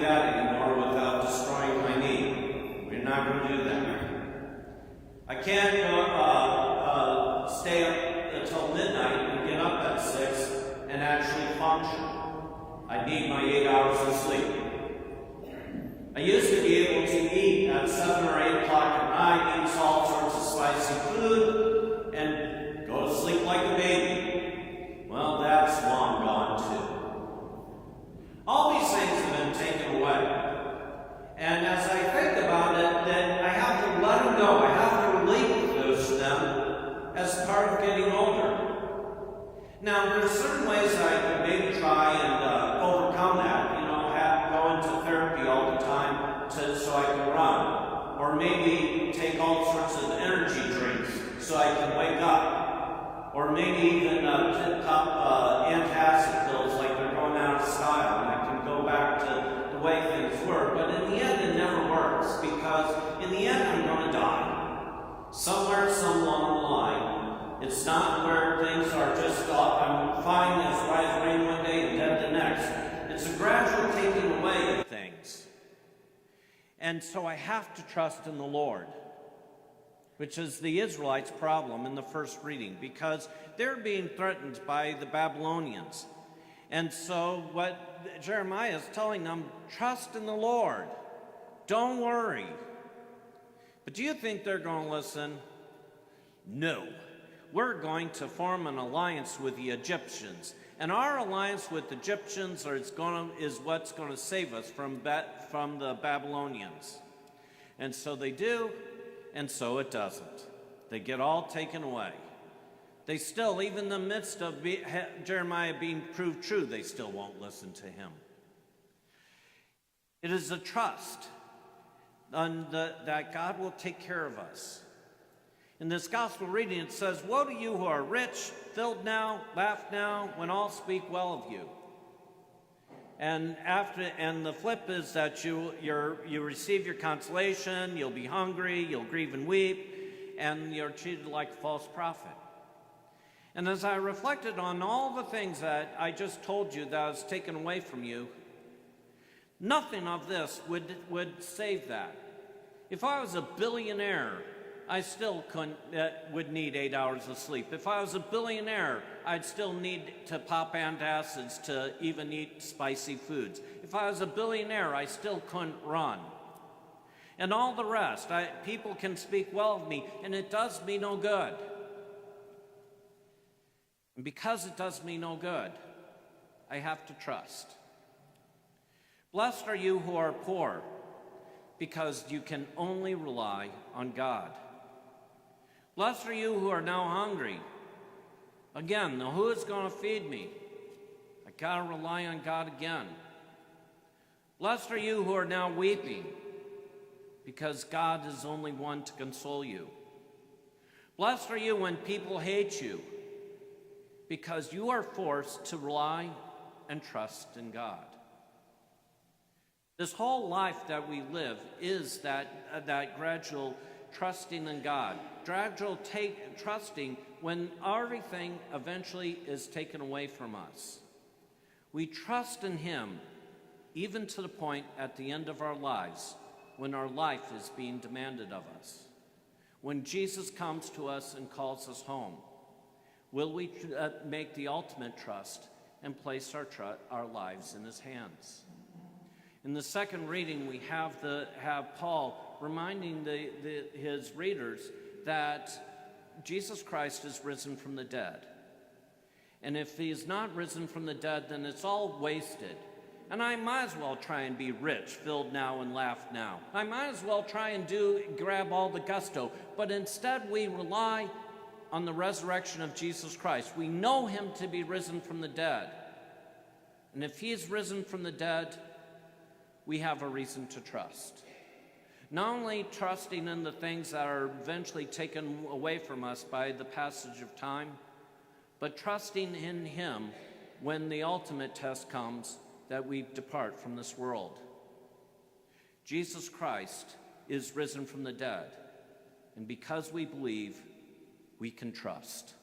that anymore without destroying my knee. We're not going to do that. I can't stay up until midnight and get up at 6 and actually function. I need my 8 hours of sleep. I used to be able to eat at 7 or 8 o'clock at night, eat all sorts of spicy food, and go to sleep like a baby. Well, that's long gone too. All these things have been taken away. And as I think about it, then I have to let them go. I have to relate those to them as part of getting older. Now, there's certain ways I can maybe try and overcome that. Go into therapy all the time so I can run. Or maybe take all sorts of energy drinks so I can wake up. Or maybe even pick up antacid pills like they're going out of style, and I can go back to the way things were. But in the end, it never works, because in the end, I'm going to die. Somewhere, some along the line. It's not where things are just, I'm fine as dry as rain one day and dead the next. It's a gradual taking away of things. And so I have to trust in the Lord, which is the Israelites' problem in the first reading, because they're being threatened by the Babylonians. And so what Jeremiah is telling them, trust in the Lord. Don't worry. But do you think they're going to listen? No. We're going to form an alliance with the Egyptians. And our alliance with the Egyptians is what's going to save us from the Babylonians. And so they do, and so it doesn't. They get all taken away. They still, even in the midst of Jeremiah being proved true, they still won't listen to him. It is a trust that God will take care of us. In this gospel reading, it says, "Woe to you who are rich, filled now, laugh now, when all speak well of you." And the flip is that you receive your consolation, you'll be hungry, you'll grieve and weep, and you're treated like a false prophet. And as I reflected on all the things that I just told you that was taken away from you, nothing of this would save that. If I was a billionaire, I still would need 8 hours of sleep. If I was a billionaire, I'd still need to pop antacids to even eat spicy foods. If I was a billionaire, I still couldn't run. And all the rest, people can speak well of me, and it does me no good. And because it does me no good, I have to trust. Blessed are you who are poor, because you can only rely on God. Blessed are you who are now hungry. Again, now who is going to feed me? I got to rely on God again. Blessed are you who are now weeping, because God is only one to console you. Blessed are you when people hate you, because you are forced to rely and trust in God. This whole life that we live is that gradual trusting in God, gradual trusting when everything eventually is taken away from us. We trust in Him, even to the point at the end of our lives, when our life is being demanded of us. When Jesus comes to us and calls us home, will we make the ultimate trust and place our lives in His hands? In the second reading, we have Paul reminding his readers that Jesus Christ is risen from the dead. And if He is not risen from the dead, then it's all wasted. And I might as well try and be rich, filled now and laugh now. I might as well try and grab all the gusto. But instead we rely on the resurrection of Jesus Christ. We know Him to be risen from the dead. And if He is risen from the dead, we have a reason to trust. Not only trusting in the things that are eventually taken away from us by the passage of time, but trusting in Him when the ultimate test comes, that we depart from this world. Jesus Christ is risen from the dead, and because we believe, we can trust.